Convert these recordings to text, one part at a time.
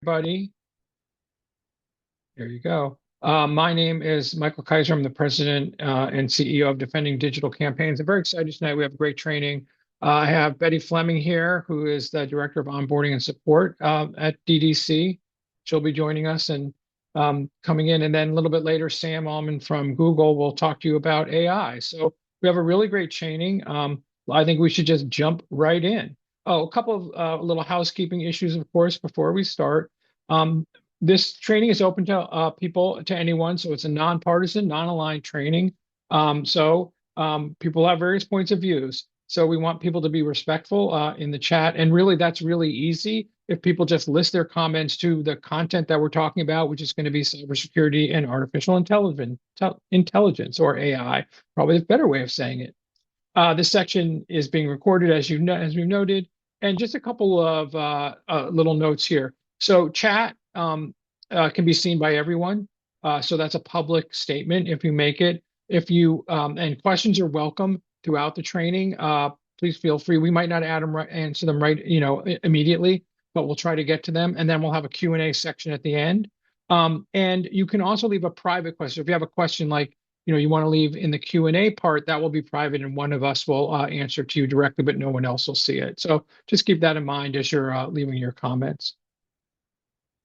everybody. There you go. My name is Michael Kaiser. I'm the president and CEO of Defending Digital Campaigns. I'm very excited tonight. We have great training. I have Betty Fleming here, who is the Director of Onboarding and Support at DDC. She'll be joining us and coming in. And then a little bit later, Sam Allman from Google will talk to you about AI. So we have a really great training. I think we should just jump right in. Oh, a couple of little housekeeping issues, of course, before we start. Um, this training is open to people, to anyone, so it's a nonpartisan, non-aligned training. People have various points of views. So we want people to be respectful in the chat. And really, that's really easy if people just list their comments to the content that we're talking about, which is going to be cybersecurity and artificial intelligence, or AI, probably a better way of saying it. This section is being recorded, as we've noted, and just a couple of little notes here. So chat can be seen by everyone. So that's a public statement if you make it. And questions are welcome throughout the training. Please feel free. We might not answer them right, immediately, but we'll try to get to them. And then we'll have a Q&A section at the end. And you can also leave a private question. If you have a question like, you want to leave in the Q&A part, that will be private and one of us will answer to you directly, but no one else will see it. So just keep that in mind as you're leaving your comments.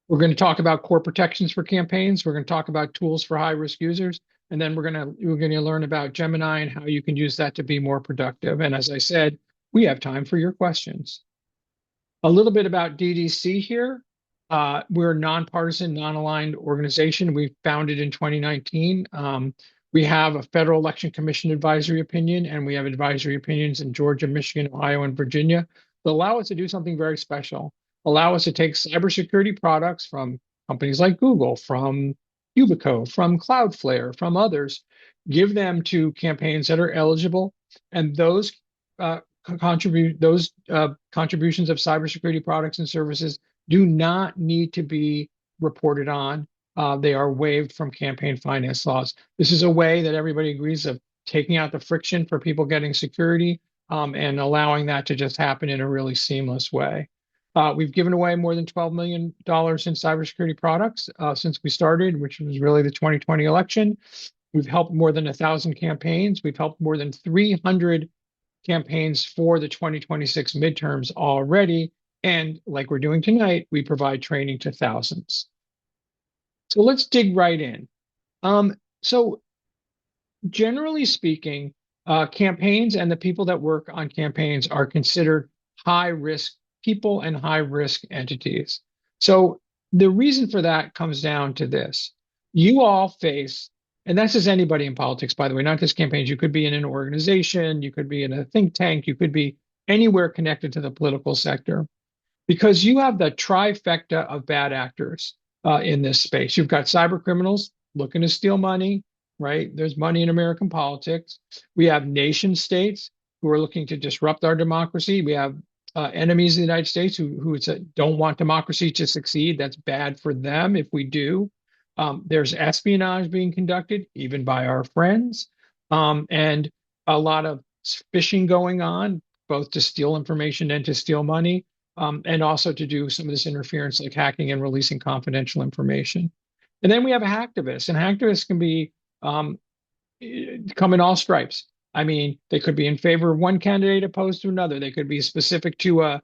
We're going to talk about core protections for campaigns. We're going to talk about tools for high-risk users. And then we're going to learn about Gemini and how you can use that to be more productive. And as I said, we have time for your questions. A little bit about DDC here. We're a nonpartisan, non-aligned organization. We founded in 2019. We have a Federal Election Commission advisory opinion, and we have advisory opinions in Georgia, Michigan, Ohio, and Virginia that allow us to do something very special. Allow us to take cybersecurity products from companies like Google, from Yubico, from Cloudflare, from others, give them to campaigns that are eligible, and those contributions of cybersecurity products and services do not need to be reported on. They are waived from campaign finance laws. This is a way that everybody agrees of taking out the friction for people getting security and allowing that to just happen in a really seamless way. We've given away more than $12 million in cybersecurity products since we started, which was really the 2020 election. We've helped more than 1,000 campaigns. We've helped more than 300 campaigns for the 2026 midterms already. And like we're doing tonight, we provide training to thousands. So let's dig right in. So generally speaking, campaigns and the people that work on campaigns are considered high-risk people and high-risk entities. So the reason for that comes down to this. You all face, and that's just anybody in politics, by the way, not just campaigns. You could be in an organization, you could be in a think tank, you could be anywhere connected to the political sector, because you have the trifecta of bad actors in this space. You've got cyber criminals looking to steal money, right? There's money in American politics. We have nation states who are looking to disrupt our democracy. We have enemies of the United States who don't want democracy to succeed. That's bad for them if we do. There's espionage being conducted, even by our friends, and a lot of phishing going on, both to steal information and to steal money, and also to do some of this interference like hacking and releasing confidential information. And then we have hacktivists, and hacktivists can be come in all stripes. I mean, they could be in favor of one candidate opposed to another. They could be specific to a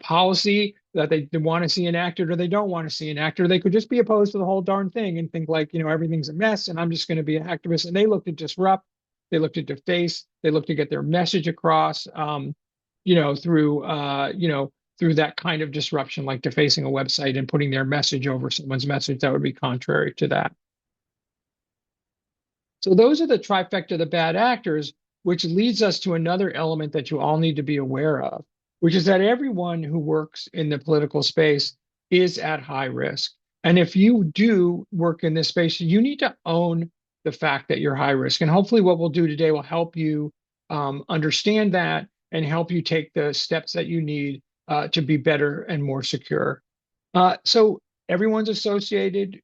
policy that they want to see enacted or they don't want to see enacted. Or they could just be opposed to the whole darn thing and think like, everything's a mess and I'm just going to be an activist. And they look to disrupt, they look to deface, they look to get their message across, through that kind of disruption, like defacing a website and putting their message over someone's message that would be contrary to that. So those are the trifecta of the bad actors, which leads us to another element that you all need to be aware of, which is that everyone who works in the political space is at high risk. And if you do work in this space, you need to own the fact that you're high risk. And hopefully what we'll do today will help you understand that and help you take the steps that you need to be better and more secure. So everyone's associated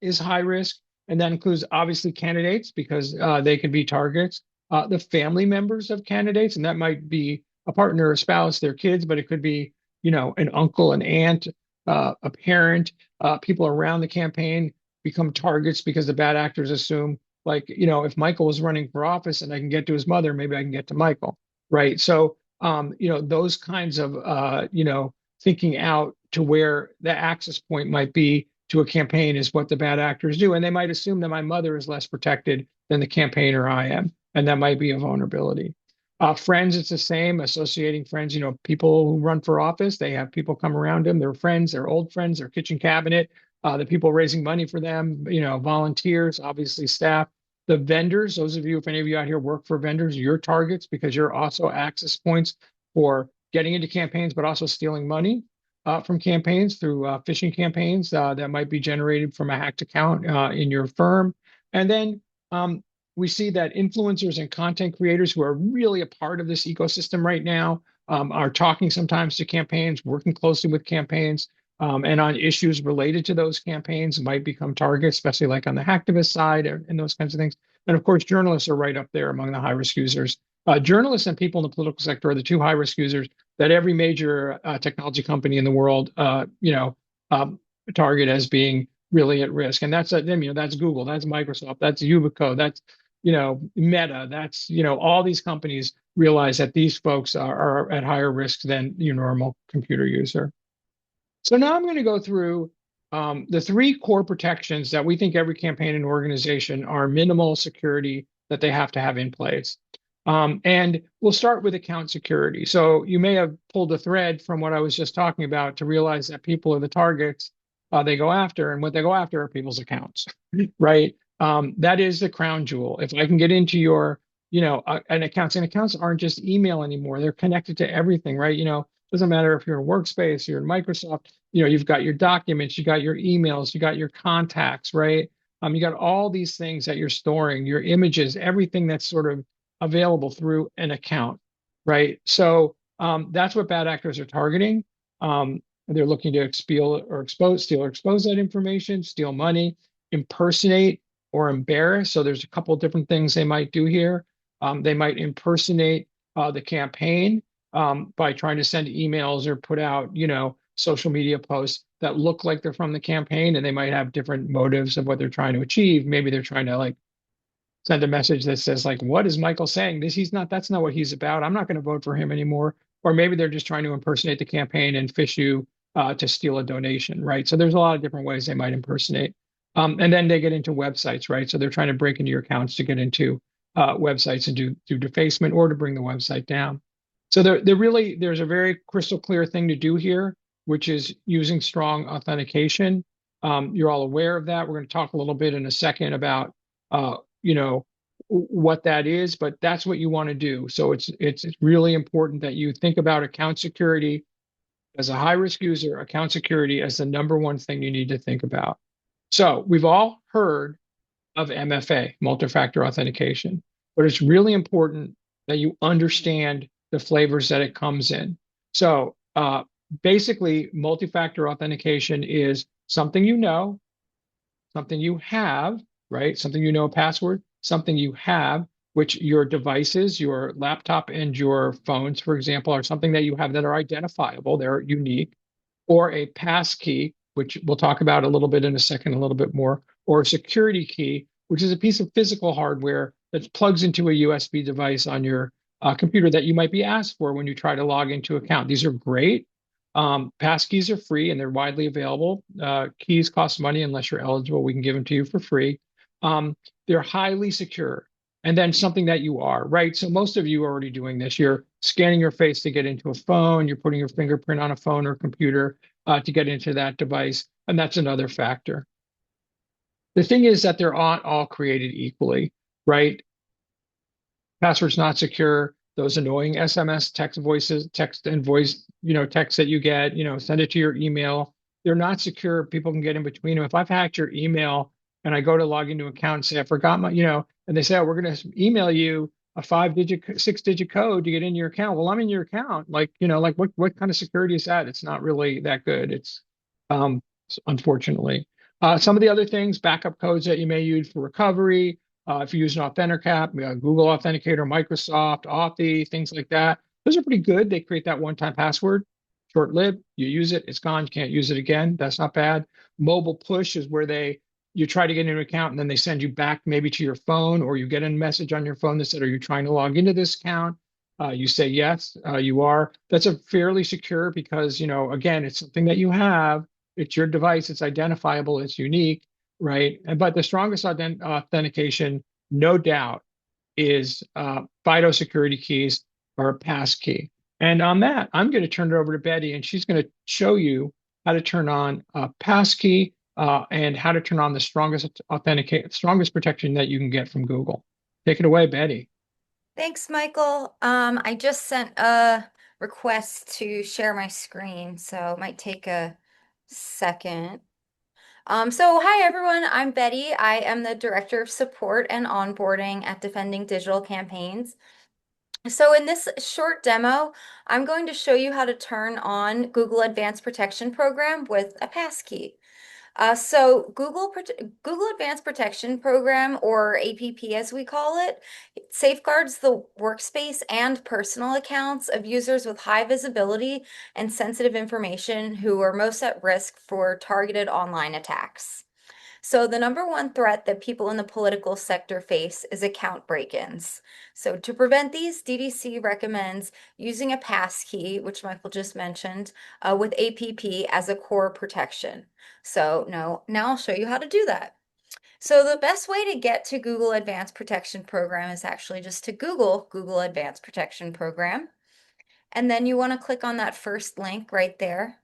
is high risk. And that includes obviously candidates because they can be targets, the family members of candidates, and that might be a partner, a spouse, their kids, but it could be, an uncle, an aunt, a parent, people around the campaign become targets because the bad actors assume, like, if Michael was running for office and I can get to his mother, maybe I can get to Michael, right? So, those kinds of, thinking out to where the access point might be to a campaign is what the bad actors do. And they might assume that my mother is less protected than the campaigner I am. And that might be a vulnerability. Friends, it's the same, associating friends, people who run for office, they have people come around them, their friends, their old friends, their kitchen cabinet, the people raising money for them, volunteers, obviously staff, the vendors, those of you, if any of you out here work for vendors, you're targets because you're also access points for getting into campaigns, but also stealing money from campaigns through phishing campaigns that might be generated from a hacked account in your firm. And then we see that influencers and content creators who are really a part of this ecosystem right now are talking sometimes to campaigns, working closely with campaigns, and on issues related to those campaigns might become targets, especially like on the hacktivist side and those kinds of things. And of course, journalists are right up there among the high risk users. Journalists and people in the political sector are the two high risk users that every major technology company in the world, target as being really at risk. And that's that's Google, that's Microsoft, that's Yubico, that's Meta, that's all these companies realize that these folks are at higher risk than your normal computer user. So now I'm going to go through the three core protections that we think every campaign and organization are minimal security that they have to have in place. And we'll start with account security. So you may have pulled a thread from what I was just talking about to realize that people are the targets they go after, and what they go after are people's accounts, right? That is the crown jewel. If I can get into your, and accounts aren't just email anymore. They're connected to everything, right? Doesn't matter if you're in Workspace, you're in Microsoft, you've got your documents, you got your emails, you got your contacts, right? You got all these things that you're storing, your images, everything that's sort of available through an account, right? So that's what bad actors are targeting. They're looking to steal or expose that information, steal money, impersonate or embarrass. So there's a couple of different things they might do here. They might impersonate the campaign by trying to send emails or put out, social media posts that look like they're from the campaign, and they might have different motives of what they're trying to achieve. Maybe they're trying to like send a message that says like, what is Michael saying? That's not what he's about. I'm not going to vote for him anymore. Or maybe they're just trying to impersonate the campaign and fish you to steal a donation, right? So there's a lot of different ways they might impersonate. And then they get into websites, right? So they're trying to break into your accounts to get into websites and do defacement or to bring the website down. So there's a very crystal clear thing to do here, which is using strong authentication. You're all aware of that. We're going to talk a little bit in a second about what that is, but that's what you want to do. So it's really important that you think about account security as a high risk user, account security as the number one thing you need to think about. So we've all heard of MFA, multi-factor authentication, but it's really important that you understand the flavors that it comes in. So basically, multi-factor authentication is something something you have, right? Something a password, something you have, which your devices, your laptop and your phones, for example, are something that you have that are identifiable, they're unique, or a pass key, which we'll talk about a little bit in a second, a little bit more, or a security key, which is a piece of physical hardware that plugs into a USB device on your computer that you might be asked for when you try to log into an account. These are great. Pass keys are free and they're widely available. Keys cost money unless you're eligible. We can give them to you for free. They're highly secure. And then something that you are, right? So most of you are already doing this. You're scanning your face to get into a phone. You're putting your fingerprint on a phone or computer to get into that device. And that's another factor. The thing is that they're not all created equally, right? Password's not secure. Those annoying SMS text and voice, text that you get, send it to your email. They're not secure. People can get in between them. If I've hacked your email and I go to log into an account and say, I forgot my, and they say, oh, we're going to email you a 6-digit code to get in your account. Well, I'm in your account. Like what kind of security is that? It's not really that good. It's unfortunately. Some of the other things, backup codes that you may use for recovery. If you use an Authenticator, Google Authenticator, Microsoft, Authy, things like that, those are pretty good. They create that one-time password. short-lived. You use it, it's gone. You can't use it again. That's not bad. Mobile push is where you try to get into an account and then they send you back maybe to your phone, or you get a message on your phone that said, "Are you trying to log into this account?" You say yes, you are. That's a fairly secure because, again, it's something that you have. It's your device. It's identifiable. It's unique, right? But the strongest authentication, no doubt, is FIDO security keys or a pass key. And on that, I'm going to turn it over to Betty, and she's going to show you how to turn on a pass key and how to turn on the strongest protection that you can get from Google. Take it away, Betty. Thanks, Michael. I just sent a request to share my screen, so it might take a second. So hi everyone, I'm Betty. I am the Director of Support and Onboarding at Defending Digital Campaigns. So in this short demo, I'm going to show you how to turn on Google Advanced Protection Program with a passkey. So Google Advanced Protection Program, or APP as we call it, safeguards the workspace and personal accounts of users with high visibility and sensitive information who are most at risk for targeted online attacks. So the number one threat that people in the political sector face is account break-ins. So to prevent these, DDC recommends using a passkey, which Michael just mentioned, with APP as a core protection. So now I'll show you how to do that. So the best way to get to Google Advanced Protection Program is actually just to Google Google Advanced Protection Program. And then you want to click on that first link right there.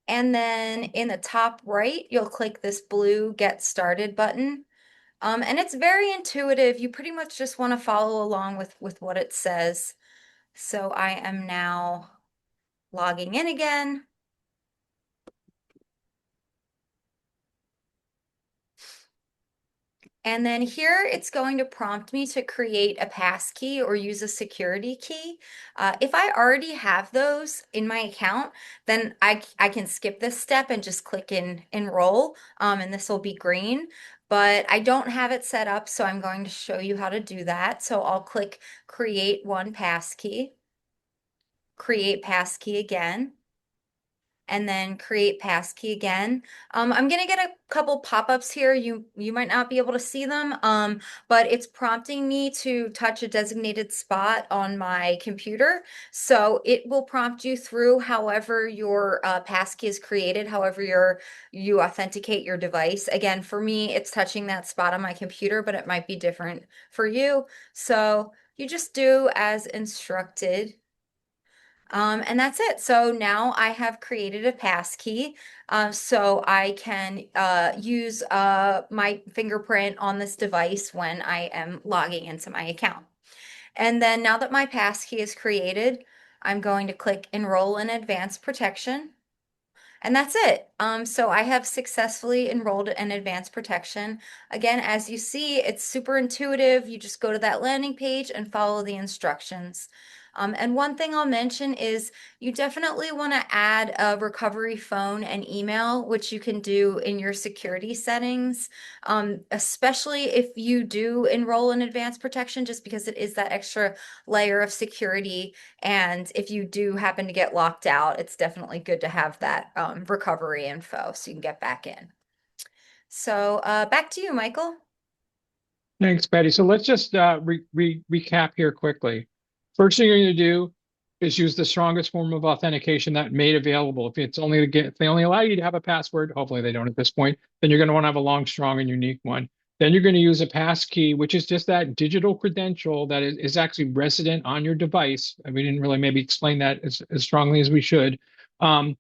And then in the top right, you'll click this blue Get Started button. And it's very intuitive. You pretty much just want to follow along with what it says. So I am now logging in again. And then here it's going to prompt me to create a passkey or use a security key. If I already have those in my account, then I can skip this step and just click in enroll, and this will be green. But I don't have it set up, so I'm going to show you how to do that. So I'll click create one passkey, create passkey again, and then create passkey again. I'm gonna get a couple pop-ups here. You might not be able to see them, but it's prompting me to touch a designated spot on my computer. So it will prompt you through however your passkey is created, however you authenticate your device. Again, for me, it's touching that spot on my computer, but it might be different for you. So you just do as instructed. And that's it. So now I have created a passkey, so I can use my fingerprint on this device when I am logging into my account. And then now that my passkey is created, I'm going to click Enroll in Advanced Protection. And that's it. So I have successfully enrolled in advanced protection. Again, as you see, it's super intuitive. You just go to that landing page and follow the instructions. And one thing I'll mention is you definitely want to add a recovery phone and email, which you can do in your security settings, especially if you do enroll in advanced protection, just because it is that extra layer of security. And if you do happen to get locked out, it's definitely good to have that recovery info so you can get back in. So back to you, Michael. Thanks, Betty. So let's just recap here quickly. First thing you're going to do is use the strongest form of authentication that made available. If they only allow you to have a password, hopefully they don't at this point, then you're going to want to have a long, strong, and unique one. Then you're going to use a pass key, which is just that digital credential that is actually resident on your device. And we didn't really maybe explain that as strongly as we should, and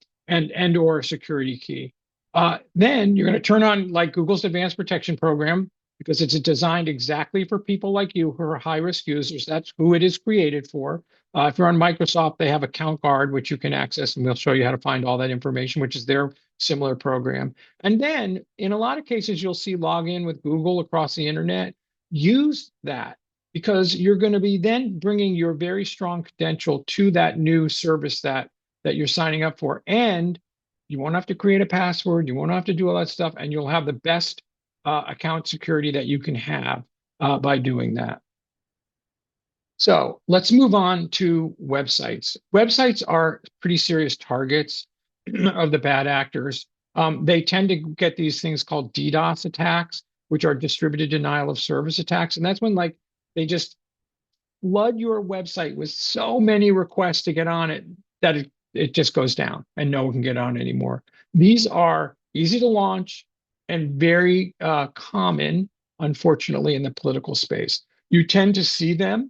or a security key. Then you're going to turn on like Google's Advanced Protection Program, because it's designed exactly for people like you who are high risk users. That's who it is created for. If you're on Microsoft, they have Account Guard, which you can access, and we'll show you how to find all that information, which is their similar program. And then in a lot of cases, you'll see login with Google across the internet. Use that because you're going to be then bringing your very strong credential to that new service that you're signing up for. And you won't have to create a password. You won't have to do all that stuff, and you'll have the best account security that you can have by doing that. So let's move on to websites. Websites are pretty serious targets of the bad actors. They tend to get these things called DDoS attacks, which are distributed denial of service attacks. And that's when like they just flood your website with so many requests to get on it that it just goes down and no one can get on anymore. These are easy to launch and very common, unfortunately, in the political space. You tend to see them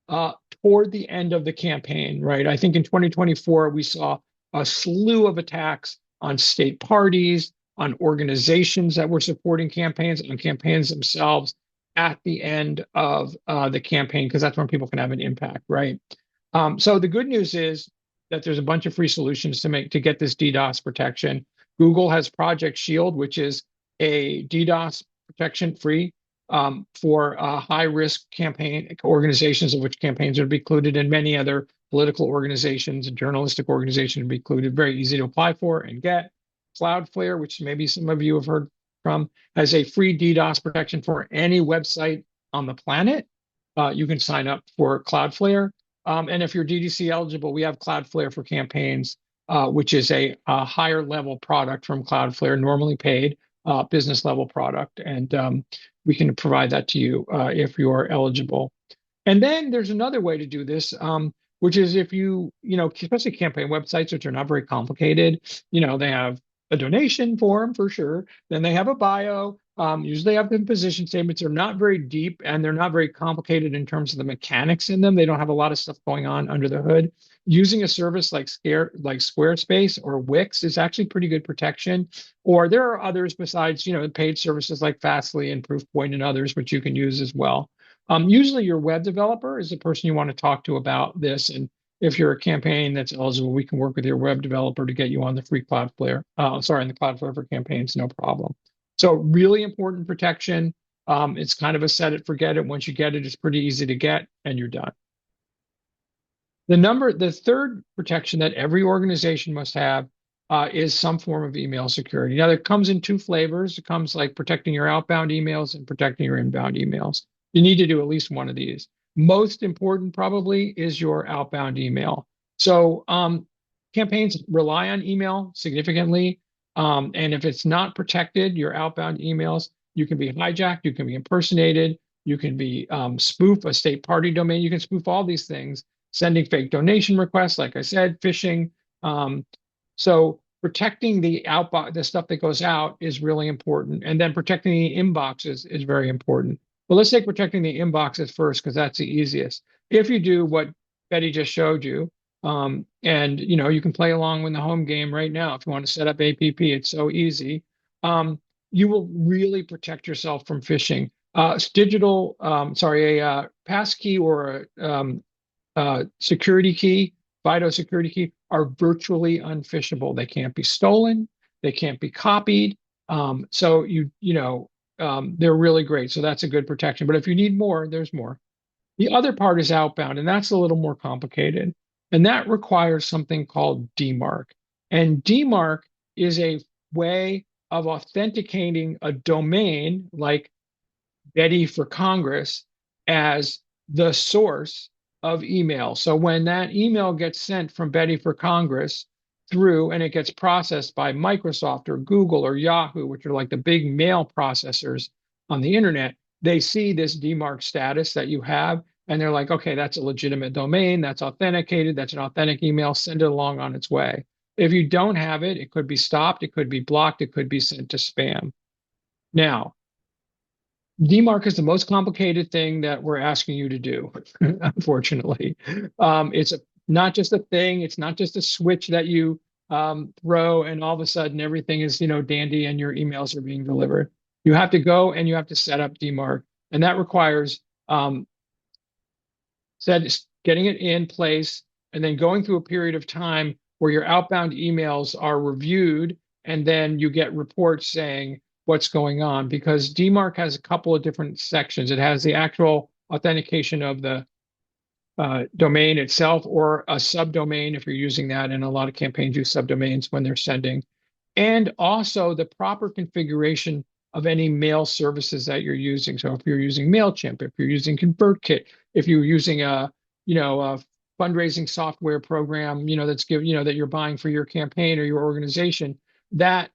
uh, toward the end of the campaign, right? I think in 2024, we saw a slew of attacks on state parties, on organizations that were supporting campaigns, on campaigns themselves at the end of the campaign, because that's when people can have an impact, right? So the good news is that there's a bunch of free solutions to get this DDoS protection. Google has Project Shield, which is a DDoS protection free for high-risk campaign organizations, of which campaigns would be included, and many other political organizations and journalistic organizations would be included. Very easy to apply for and get. Cloudflare, which maybe some of you have heard from, has a free DDoS protection for any website on the planet. You can sign up for Cloudflare. And if you're DDC eligible, we have Cloudflare for Campaigns, which is a higher level product from Cloudflare, normally paid business level product. And we can provide that to you if you're eligible. And then there's another way to do this, which is if especially campaign websites, which are not very complicated, they have a donation form for sure. Then they have a bio. Usually have the position statements. They're not very deep and they're not very complicated in terms of the mechanics in them. They don't have a lot of stuff going on under the hood. Using a service like Squarespace or Wix is actually pretty good protection. Or there are others besides, paid services like Fastly and Proofpoint and others, which you can use as well. Usually your web developer is the person you want to talk to about this. And if you're a campaign that's eligible, we can work with your web developer to get you on the free Cloudflare. On the Cloudflare for Campaigns, no problem. So really important protection. It's kind of a set it, forget it. Once you get it, it's pretty easy to get and you're done. The third protection that every organization must have is some form of email security. Now, it comes in two flavors. It comes like protecting your outbound emails and protecting your inbound emails. You need to do at least one of these. Most important probably is your outbound email. So campaigns rely on email significantly. And if it's not protected, your outbound emails, you can be hijacked, you can be impersonated, you can be spoof a state party domain, you can spoof all these things, sending fake donation requests, like I said, phishing. So protecting the stuff that goes out is really important. And then protecting the inboxes is very important. Well, let's take protecting the inboxes first, because that's the easiest. If you do what Betty just showed you, and you can play along with the home game right now if you want to set up APP, it's so easy. You will really protect yourself from phishing. A passkey or a security key, FIDO security key, are virtually unphishable. They can't be stolen. They can't be copied. They're really great. So that's a good protection. But if you need more, there's more. The other part is outbound, and that's a little more complicated. And that requires something called DMARC. And DMARC is a way of authenticating a domain like Betty for Congress as the source of email. So when that email gets sent from Betty for Congress through and it gets processed by Microsoft or Google or Yahoo, which are like the big mail processors on the internet, they see this DMARC status that you have, and they're like, okay, that's a legitimate domain, that's authenticated, that's an authentic email, send it along on its way. If you don't have it, it could be stopped, it could be blocked, it could be sent to spam. Now, DMARC is the most complicated thing that we're asking you to do, unfortunately. It's not just a thing, it's not just a switch that you throw and all of a sudden everything is, dandy and your emails are being delivered. You have to go and you have to set up DMARC, and that requires getting it in place and then going through a period of time where your outbound emails are reviewed, and then you get reports saying what's going on, because DMARC has a couple of different sections. It has the actual authentication of the domain itself, or a subdomain if you're using that, and a lot of campaigns use subdomains when they're sending, and also the proper configuration of any mail services that you're using. So if you're using MailChimp, if you're using ConvertKit, if you're using a fundraising software program, that's that you're buying for your campaign or your organization, that,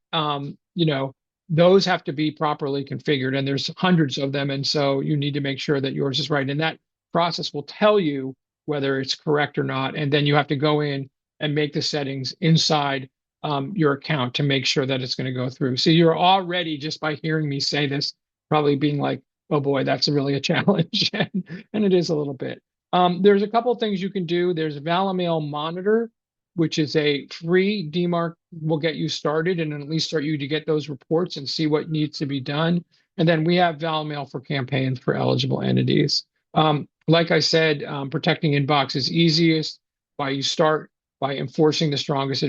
those have to be properly configured, and there's hundreds of them. And so you need to make sure that yours is right. And that process will tell you whether it's correct or not. And then you have to go in and make the settings inside your account to make sure that it's going to go through. So you're already, just by hearing me say this, probably being like, oh boy, that's really a challenge. And it is a little bit. There's a couple of things you can do. There's Valamail Monitor, which is a free DMARC, will get you started and at least start you to get those reports and see what needs to be done. And then we have Valmail for campaigns for eligible entities. Like I said, protecting inbox is easiest you start by enforcing the strongest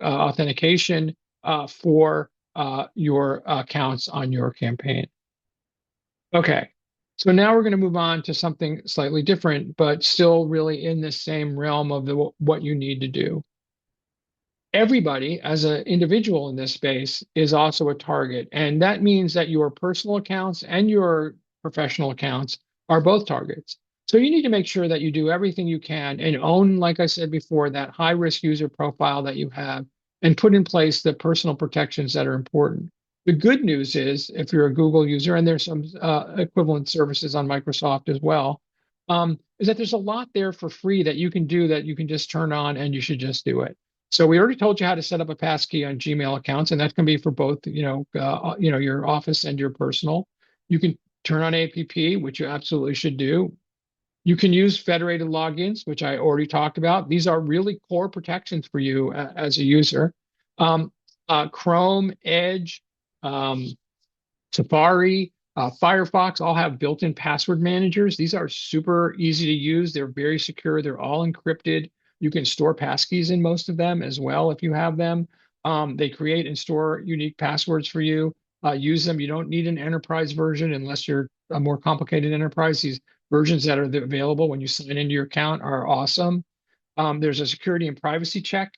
authentication for your accounts on your campaign. Okay, so now we're going to move on to something slightly different, but still really in the same realm of what you need to do. Everybody, as an individual in this space, is also a target, and that means that your personal accounts and your professional accounts are both targets. So you need to make sure that you do everything you can and own, like I said before, that high-risk user profile that you have and put in place the personal protections that are important. The good news is, if you're a Google user, and there's some equivalent services on Microsoft as well, is that there's a lot there for free that you can do, that you can just turn on, and you should just do it. So we already told you how to set up a passkey on Gmail accounts, and that can be for both, your office and your personal. You can turn on APP, which you absolutely should do. You can use federated logins, which I already talked about. These are really core protections for you as a user. Chrome, Edge, Safari, Firefox all have built-in password managers. These are super easy to use. They're very secure. They're all encrypted. You can store passkeys in most of them as well if you have them. They create and store unique passwords for you. Use them. You don't need an enterprise version unless you're a more complicated enterprise. These versions that are available when you sign into your account are awesome. There's a security and privacy check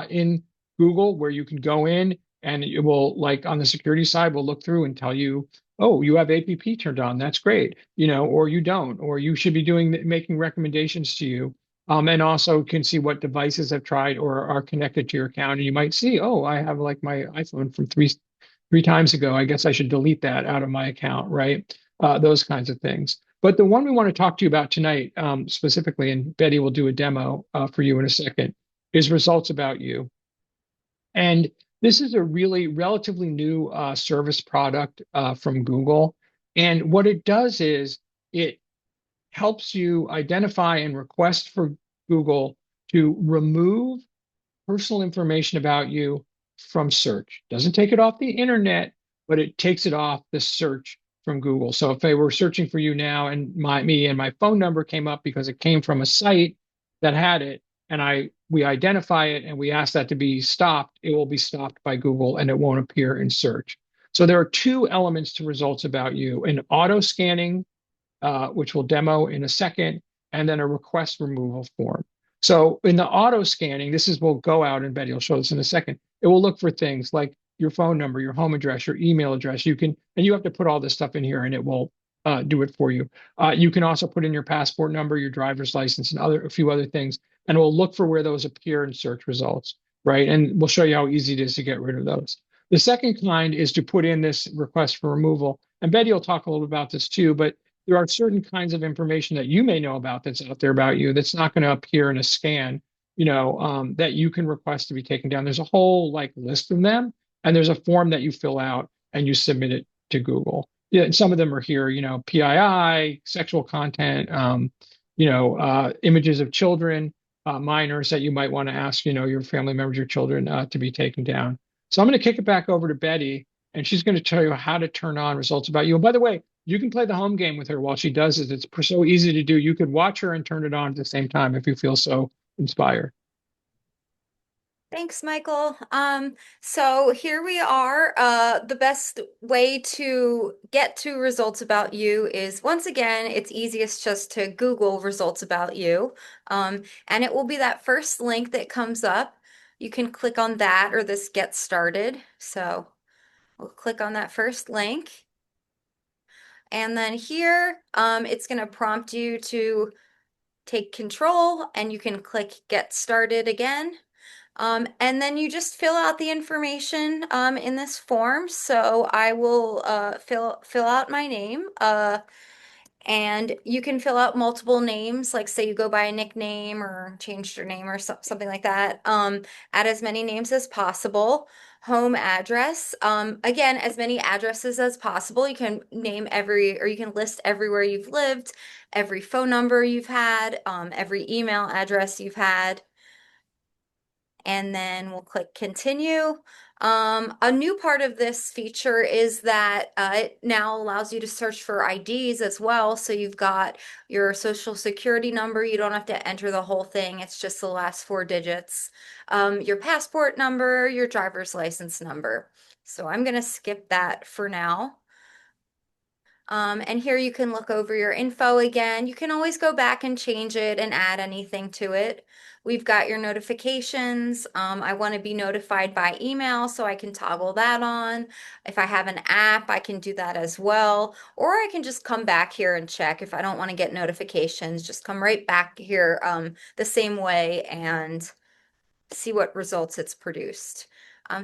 in Google where you can go in, and it will, like on the security side, will look through and tell you, oh, you have APP turned on. That's great. Or you don't, or you should be making recommendations to you. And also can see what devices have tried or are connected to your account. And you might see, oh, I have like my iPhone from three times ago. I guess I should delete that out of my account, right? Those kinds of things. But the one we want to talk to you about tonight, specifically, and Betty will do a demo for you in a second, is Results About You. And this is a really relatively new service product from Google. And what it does is it helps you identify and request for Google to remove personal information about you from search. Doesn't take it off the internet, but it takes it off the search from Google. So if they were searching for you now, and me and my phone number came up because it came from a site that had it, and we identify it and we ask that to be stopped, it will be stopped by Google and it won't appear in search. So there are two elements to Results About You: an auto scanning, which we'll demo in a second, and then a request removal form. So in the auto scanning, we'll go out, and Betty will show this in a second. It will look for things like your phone number, your home address, your email address. And you have to put all this stuff in here, and it will do it for you. You can also put in your passport number, your driver's license, and a few other things, and it will look for where those appear in search results, right? And we'll show you how easy it is to get rid of those. The second kind is to put in this request for removal. And Betty will talk a little about this too, but there are certain kinds of information that you may know about that's out there about you that's not going to appear in a scan, that you can request to be taken down. There's a whole list of them, and there's a form that you fill out and you submit it to Google. Yeah, and some of them are here, PII, sexual content, images of children, minors that you might want to ask, your family members, your children, to be taken down. So I'm going to kick it back over to Betty, and she's going to tell you how to turn on Results About You. And by the way, you can play the home game with her while she does it. It's so easy to do. You could watch her and turn it on at the same time if you feel so inspired. Thanks, Michael. So here we are. The best way to get to Results About You is, once again, it's easiest just to Google Results About You. And it will be that first link that comes up. You can click on that or this Get Started. So we'll click on that first link. And then here, it's going to prompt you to take control and you can click get started again. And then you just fill out the information in this form. So I will fill out my name. And you can fill out multiple names, like say you go by a nickname or changed your name or something like that. Add as many names as possible. Home address. Again, as many addresses as possible. You can name or you can list everywhere you've lived, every phone number you've had, every email address you've had, and then we'll click continue. A new part of this feature is that it now allows you to search for IDs as well. So you've got your social security number. You don't have to enter the whole thing. It's just the last 4 digits. Your passport number, your driver's license number. So I'm going to skip that for now. And here you can look over your info again. You can always go back and change it and add anything to it. We've got your notifications. I want to be notified by email, so I can toggle that on. If I have an app, I can do that as well. Or I can just come back here and check if I don't want to get notifications. Just come right back here the same way and see what results it's produced.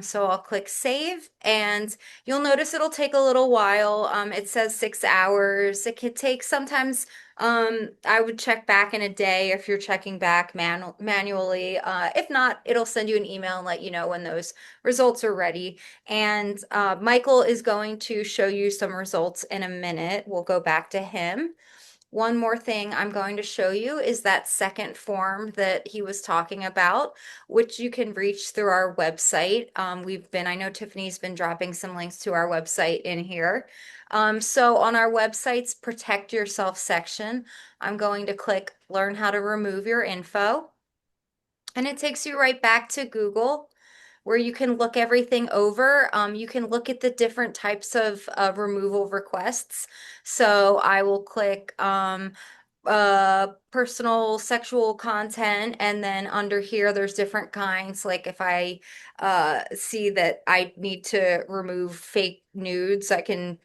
So I'll click save and you'll notice it'll take a little while. It says 6 hours. It could take sometimes, I would check back in a day if you're checking back manually. If not, it'll send you an email and let you know when those results are ready. And Michael is going to show you some results in a minute. We'll go back to him. One more thing I'm going to show you is that second form that he was talking about, which you can reach through our website. I know Tiffany's been dropping some links to our website in here. So on our website's Protect Yourself section, I'm going to click Learn how to remove your info. And it takes you right back to Google where you can look everything over. You can look at the different types of removal requests. So I will click personal sexual content, and then under here there's different kinds. Like if I see that I need to remove fake nudes, I can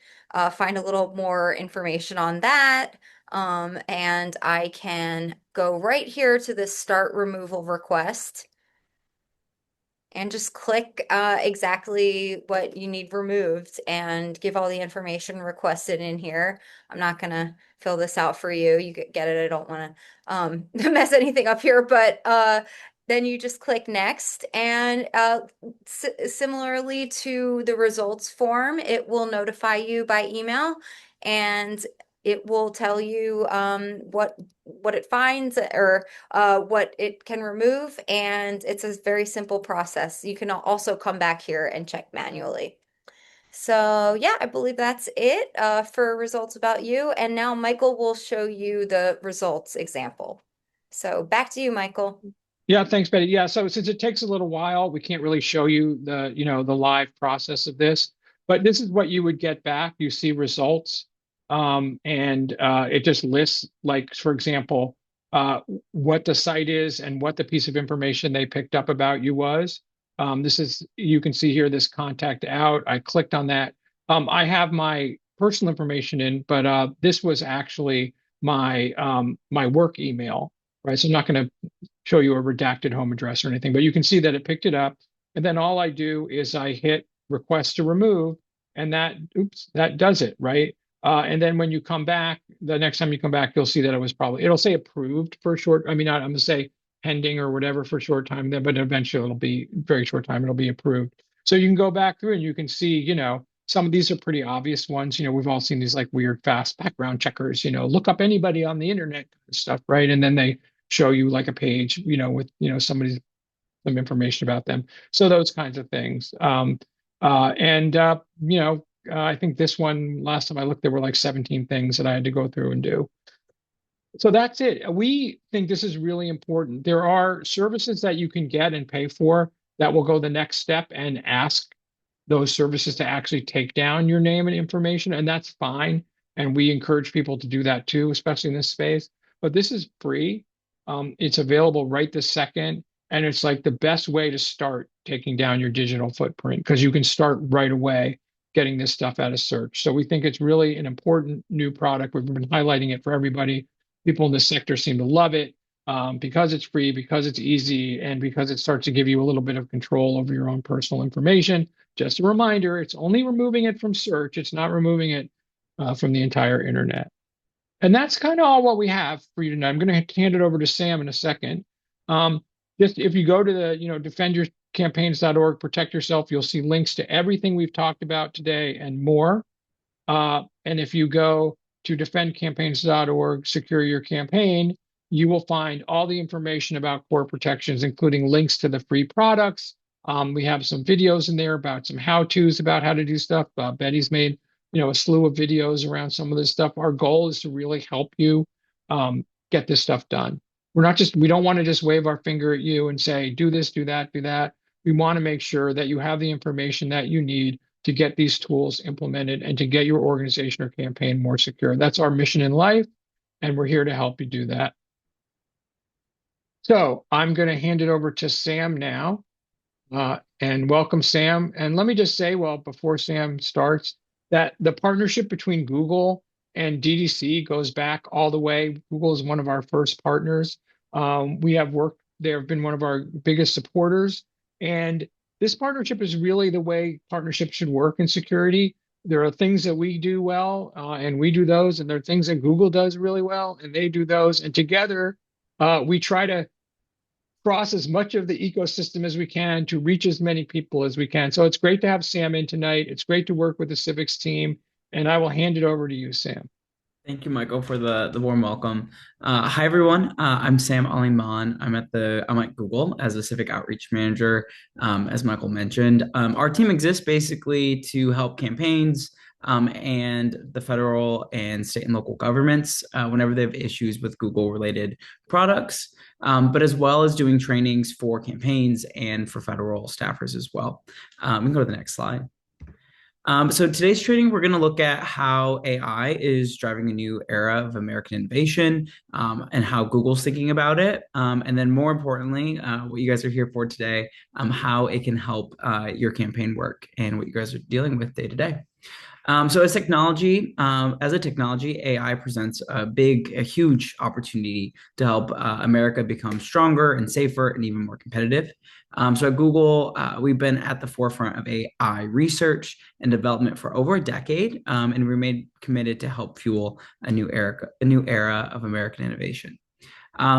find a little more information on that. And I can go right here to the start removal request and just click exactly what you need removed and give all the information requested in here. I'm not gonna fill this out for you. You get it. I don't want to mess anything up here, but then you just click next, and similarly to the results form, it will notify you by email, and it will tell you what it finds or what it can remove, and it's a very simple process. You can also come back here and check manually. So yeah, I believe that's it for results about you. And now Michael will show you the results example. So back to you, Michael. Yeah, thanks, Betty. Yeah, so since it takes a little while, we can't really show you the live process of this, but this is what you would get back. You see results, and it just lists, like, for example, uh, what the site is and what the piece of information they picked up about you was. You can see here this contact out. I clicked on that. I have my personal information in, but this was actually my work email, right? So I'm not going to show you a redacted home address or anything, but you can see that it picked it up. And then all I do is I hit request to remove, and that does it, right? And then when you come back, the next time you come back, you'll see that it'll say approved for a short, I mean, I'm going to say pending or whatever for a short time then, but eventually it'll be very short time, it'll be approved. So you can go back through and you can see, some of these are pretty obvious ones. We've all seen these like weird fast background checkers, look up anybody on the internet kind of stuff, right? And then they show you like a page, with, some information about them. So those kinds of things. I think this one, last time I looked, there were like 17 things that I had to go through and do. So that's it. We think this is really important. There are services that you can get and pay for that will go the next step and ask those services to actually take down your name and information, and that's fine. And we encourage people to do that too, especially in this space. But this is free. It's available right this second, and it's like the best way to start taking down your digital footprint because you can start right away. getting this stuff out of search. So we think it's really an important new product. We've been highlighting it for everybody. People in this sector seem to love it because it's free, because it's easy, and because it starts to give you a little bit of control over your own personal information. Just a reminder, it's only removing it from search. It's not removing it from the entire internet. And that's kind of all what we have for you tonight. I'm going to hand it over to Sam in a second. Just if you go to the, defendyourcampaigns.org, protect yourself, you'll see links to everything we've talked about today and more. And if you go to defendcampaigns.org, secure your campaign, you will find all the information about core protections, including links to the free products. We have some videos in there about some how-tos about how to do stuff. Betty's made a slew of videos around some of this stuff. Our goal is to really help you get this stuff done. We don't want to just wave our finger at you and say, do this, do that, do that. We want to make sure that you have the information that you need to get these tools implemented and to get your organization or campaign more secure. That's our mission in life, and we're here to help you do that. So I'm going to hand it over to Sam now, and welcome, Sam. And let me just say, well, before Sam starts, that the partnership between Google and DDC goes back all the way. Google is one of our first partners. They have been one of our biggest supporters. And this partnership is really the way partnerships should work in security. There are things that we do well, and we do those. And there are things that Google does really well, and they do those. And together, we try to cross as much of the ecosystem as we can to reach as many people as we can. So it's great to have Sam in tonight. It's great to work with the civics team, and I will hand it over to you, Sam. Thank you, Michael, for the warm welcome. Hi, everyone. I'm Sam Aliman. I'm at Google as a civic outreach manager, as Michael mentioned. Our team exists basically to help campaigns and the federal and state and local governments whenever they have issues with Google-related products, but as well as doing trainings for campaigns and for federal staffers as well. We can go to the next slide. So today's training, we're going to look at how AI is driving a new era of American innovation and how Google's thinking about it. And then more importantly, what you guys are here for today, how it can help your campaign work and what you guys are dealing with day to day. So as a technology, AI presents a huge opportunity to help America become stronger and safer and even more competitive. So at Google, we've been at the forefront of AI research and development for over a decade, and we remain committed to help fuel a new era of American innovation.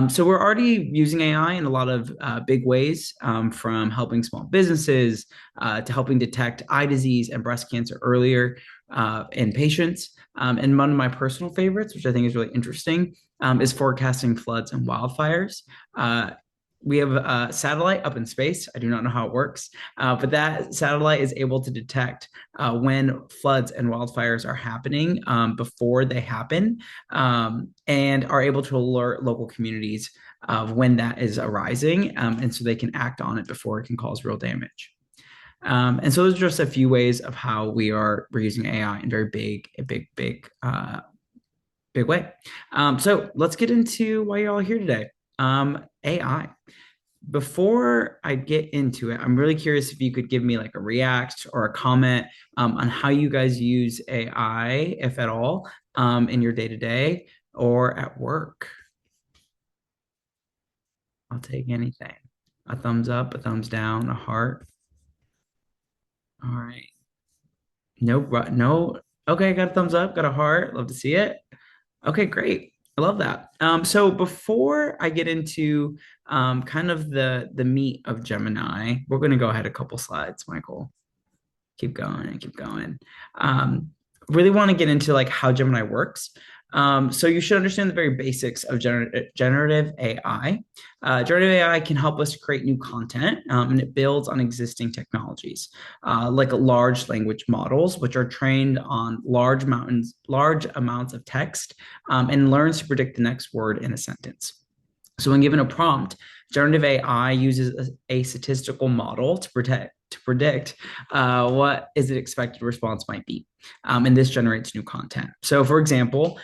So we're already using AI in a lot of big ways, from helping small businesses to helping detect eye disease and breast cancer earlier in patients. And one of my personal favorites, which I think is really interesting, is forecasting floods and wildfires. We have a satellite up in space. I do not know how it works, but that satellite is able to detect when floods and wildfires are happening before they happen, and are able to alert local communities of when that is arising, and so they can act on it before it can cause real damage. And so those are just a few ways of how we're using AI in very big way. So let's get into why you're all here today. AI. Before I get into it, I'm really curious if you could give me like a react or a comment on how you guys use AI, if at all, in your day-to-day or at work. I'll take anything. A thumbs up, a thumbs down, a heart. All right. No. Okay, got a thumbs up, got a heart. Love to see it. Okay, great. I love that. So before I get into kind of the meat of Gemini, we're going to go ahead a couple slides, Michael. Keep going, keep going. Really want to get into like how Gemini works. So you should understand the very basics of generative AI. Generative AI can help us create new content, and it builds on existing technologies, like large language models, which are trained on large amounts of text, and learns to predict the next word in a sentence. So when given a prompt, generative AI uses a statistical model to predict what is the expected response might be. And this generates new content. So for example,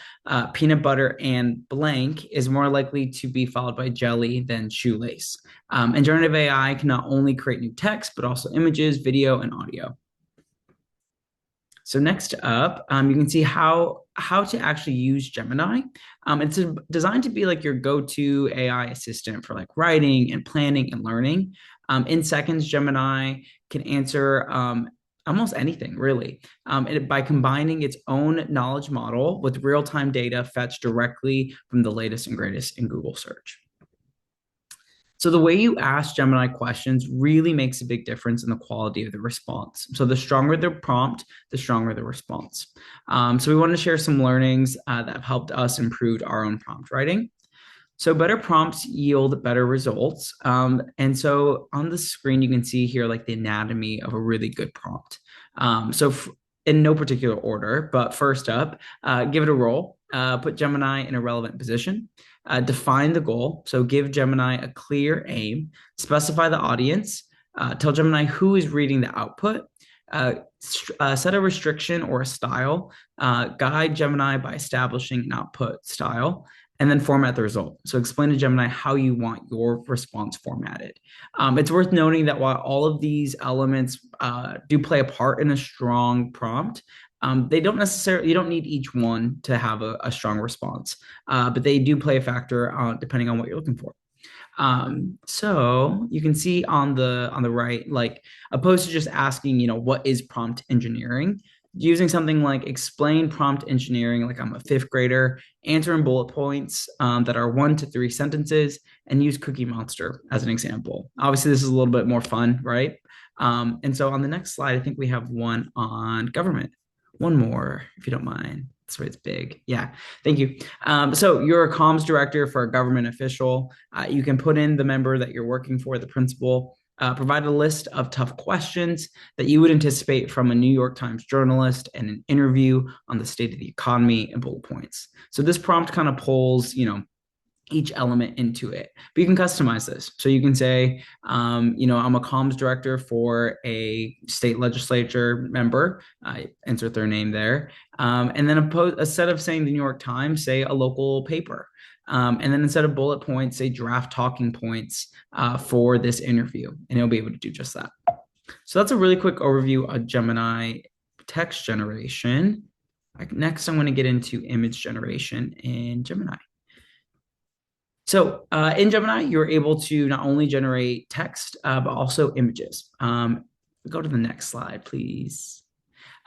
peanut butter and blank is more likely to be followed by jelly than shoelace. And generative AI can not only create new text, but also images, video, and audio. So next up, you can see how to actually use Gemini. It's designed to be like your go-to AI assistant for like writing and planning and learning. In seconds, Gemini can answer almost anything really, by combining its own knowledge model with real-time data fetched directly from the latest and greatest in Google search. So the way you ask Gemini questions really makes a big difference in the quality of the response. So the stronger the prompt, the stronger the response. So we want to share some learnings that have helped us improve our own prompt writing. So better prompts yield better results. And so on the screen, you can see here like the anatomy of a really good prompt. In no particular order, but first up, give it a role, put Gemini in a relevant position, define the goal. So give Gemini a clear aim, specify the audience, tell Gemini who is reading the output, set a restriction or a style, guide Gemini by establishing an output style, and then format the result. So explain to Gemini how you want your response formatted. It's worth noting that while all of these elements do play a part in a strong prompt, they don't necessarily, you don't need each one to have a strong response, but they do play a factor depending on what you're looking for. So you can see on the right, like opposed to just asking, what is prompt engineering, using something like explain prompt engineering, like I'm a fifth grader, answer in bullet points that are 1 to 3 sentences, and use Cookie Monster as an example. Obviously, this is a little bit more fun, right? And so on the next slide, I think we have one on government. One more, if you don't mind. That's why it's big. Yeah, thank you. So you're a comms director for a government official. You can put in the member that you're working for, the principal. Provide a list of tough questions that you would anticipate from a New York Times journalist and an interview on the state of the economy and bullet points. So this prompt kind of pulls, each element into it, but you can customize this. So you can say, I'm a comms director for a state legislature member, insert their name there. And then instead of saying the New York Times, say a local paper. And then instead of bullet points, say draft talking points for this interview, and it'll be able to do just that. So that's a really quick overview of Gemini text generation. Next, I'm going to get into image generation in Gemini. So in Gemini, you're able to not only generate text, but also images. Go to the next slide, please.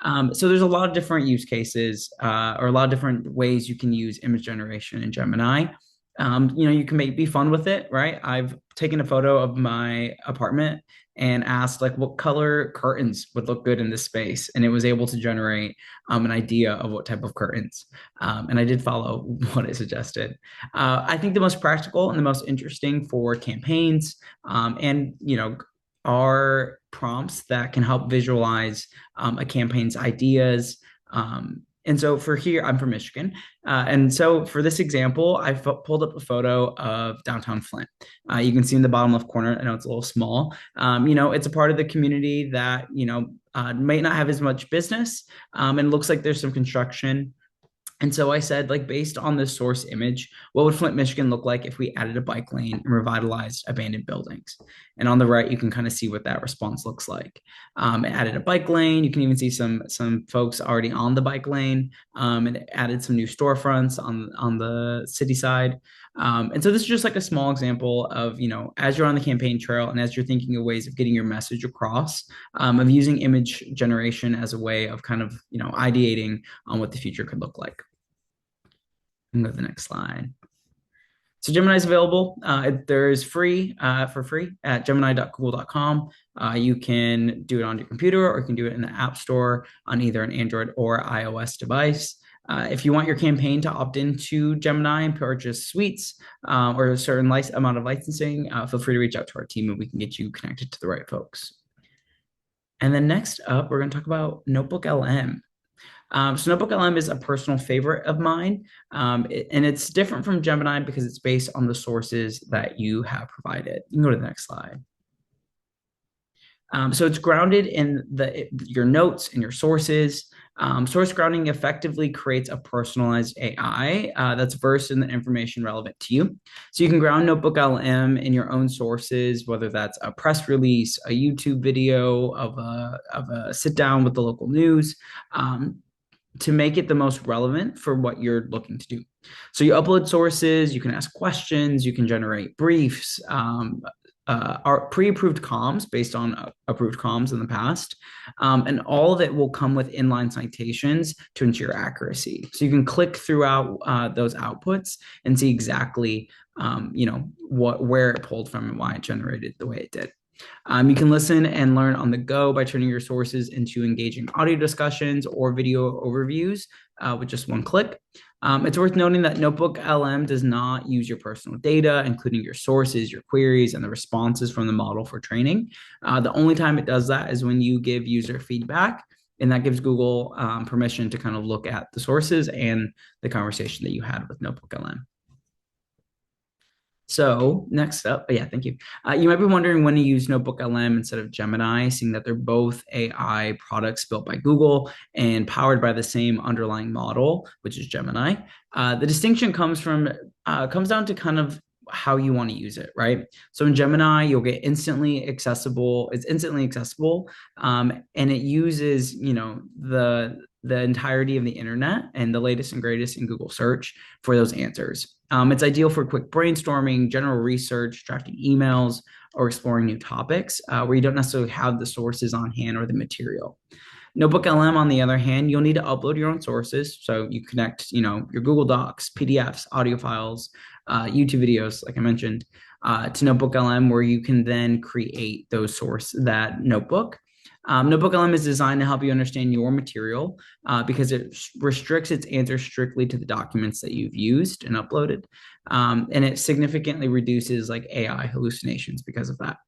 So there's a lot of different use cases or a lot of different ways you can use image generation in Gemini. You can be fun with it, right? I've taken a photo of my apartment and asked like what color curtains would look good in this space. And it was able to generate an idea of what type of curtains. And I did follow what it suggested. I think the most practical and the most interesting for campaigns and, are prompts that can help visualize a campaign's ideas. And so for here, I'm from Michigan. And so for this example, I pulled up a photo of downtown Flint. You can see in the bottom left corner, I know it's a little small. It's a part of the community that, might not have as much business and looks like there's some construction. And so I said, like, based on this source image, what would Flint, Michigan look like if we added a bike lane and revitalized abandoned buildings? And on the right, you can kind of see what that response looks like. It added a bike lane. You can even see some folks already on the bike lane. It added some new storefronts on the city side. And so this is just like a small example of, as you're on the campaign trail and as you're thinking of ways of getting your message across, of using image generation as a way of kind of, ideating on what the future could look like. Go to the next slide. So Gemini is available. There's free for free at gemini.google.com. You can do it on your computer or you can do it in the App Store on either an Android or iOS device. If you want your campaign to opt into Gemini and purchase suites or a certain amount of licensing, feel free to reach out to our team and we can get you connected to the right folks. And then next up, we're going to talk about Notebook LM. So Notebook LM is a personal favorite of mine, and it's different from Gemini because it's based on the sources that you have provided. You can go to the next slide. So it's grounded in your notes and your sources. Source grounding effectively creates a personalized AI that's versed in the information relevant to you. So you can ground Notebook LM in your own sources, whether that's a press release, a YouTube video of a sit down with the local news, to make it the most relevant for what you're looking to do. So you upload sources, you can ask questions, you can generate briefs, are pre-approved comms based on approved comms in the past, and all of it will come with inline citations to ensure accuracy. So you can click throughout those outputs and see exactly where it pulled from and why it generated the way it did. You can listen and learn on the go by turning your sources into engaging audio discussions or video overviews with just one click. It's worth noting that Notebook LM does not use your personal data, including your sources, your queries, and the responses from the model for training. The only time it does that is when you give user feedback, and that gives Google permission to kind of look at the sources and the conversation that you had with Notebook LM. So next up, yeah, thank you. You might be wondering when to use Notebook LM instead of Gemini, seeing that they're both AI products built by Google and powered by the same underlying model, which is Gemini. The distinction comes down to kind of how you want to use it, right? So in Gemini, you'll get instantly accessible. It's instantly accessible, and it uses, the entirety of the internet and the latest and greatest in Google search for those answers. It's ideal for quick brainstorming, general research, drafting emails, or exploring new topics where you don't necessarily have the sources on hand or the material. Notebook LM, on the other hand, you'll need to upload your own sources. So you connect, your Google Docs, PDFs, audio files, YouTube videos, like I mentioned, to Notebook LM, where you can then create that notebook. Notebook LM is designed to help you understand your material because it restricts its answers strictly to the documents that you've used and uploaded. And it significantly reduces AI hallucinations because of that.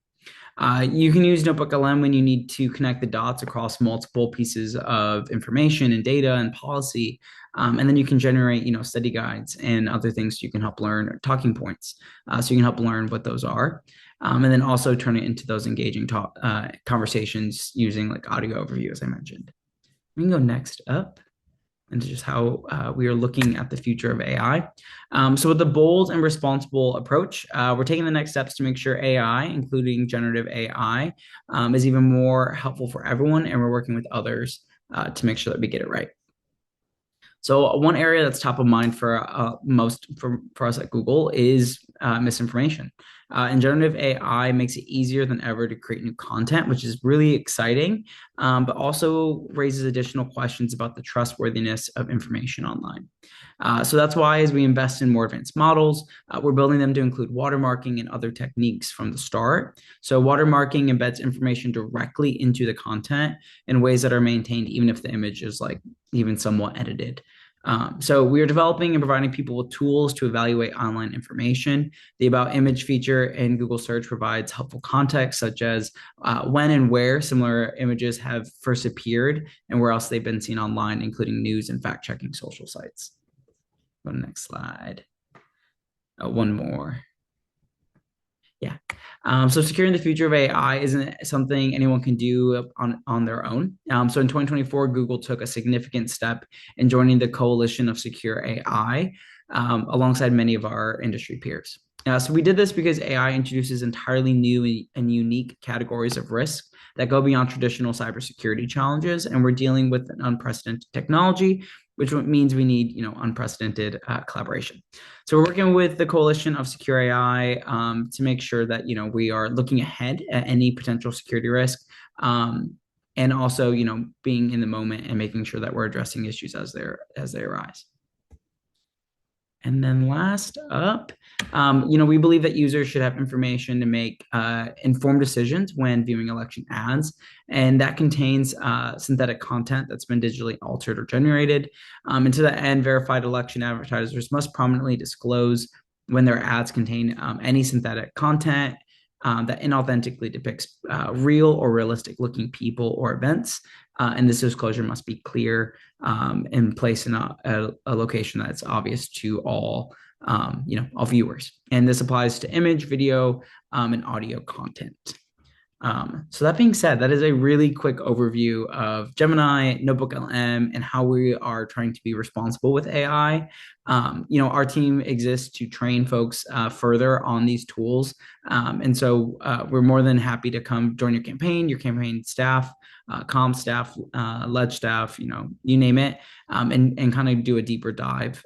You can use Notebook LM when you need to connect the dots across multiple pieces of information and data and policy. And then you can generate, study guides and other things so you can help learn, talking points. So you can help learn what those are. And then also turn it into those engaging conversations using audio overview, as I mentioned. We can go next up into just how we are looking at the future of AI. So with the bold and responsible approach, we're taking the next steps to make sure AI, including generative AI, is even more helpful for everyone. And we're working with others to make sure that we get it right. So one area that's top of mind for us at Google is misinformation. And generative AI makes it easier than ever to create new content, which is really exciting, but also raises additional questions about the trustworthiness of information online. So that's why, as we invest in more advanced models, we're building them to include watermarking and other techniques from the start. So watermarking embeds information directly into the content in ways that are maintained even if the image is even somewhat edited. So we are developing and providing people with tools to evaluate online information. The About Image feature in Google Search provides helpful context, such as when and where similar images have first appeared and where else they've been seen online, including news and fact-checking social sites. Go to the next slide. One more. Yeah. So securing the future of AI isn't something anyone can do on their own. So in 2024, Google took a significant step in joining the Coalition of Secure AI alongside many of our industry peers. So we did this because AI introduces entirely new and unique categories of risk that go beyond traditional cybersecurity challenges, and we're dealing with an unprecedented technology, which means we need, unprecedented collaboration. So we're working with the Coalition of Secure AI to make sure that, we are looking ahead at any potential security risk, and also, being in the moment and making sure that we're addressing issues as they arise. And then last up, we believe that users should have information to make informed decisions when viewing election ads, and that contains synthetic content that's been digitally altered or generated. And to that end, verified election advertisers must prominently disclose when their ads contain any synthetic content that inauthentically depicts real or realistic looking people or events. And this disclosure must be clear and placed in a location that's obvious to all viewers. And this applies to image, video, and audio content. So that being said, that is a really quick overview of Gemini, NotebookLM, and how we are trying to be responsible with AI. Our team exists to train folks further on these tools. And so we're more than happy to come join your campaign staff, comm staff, ledge staff, you name it, and kind of do a deeper dive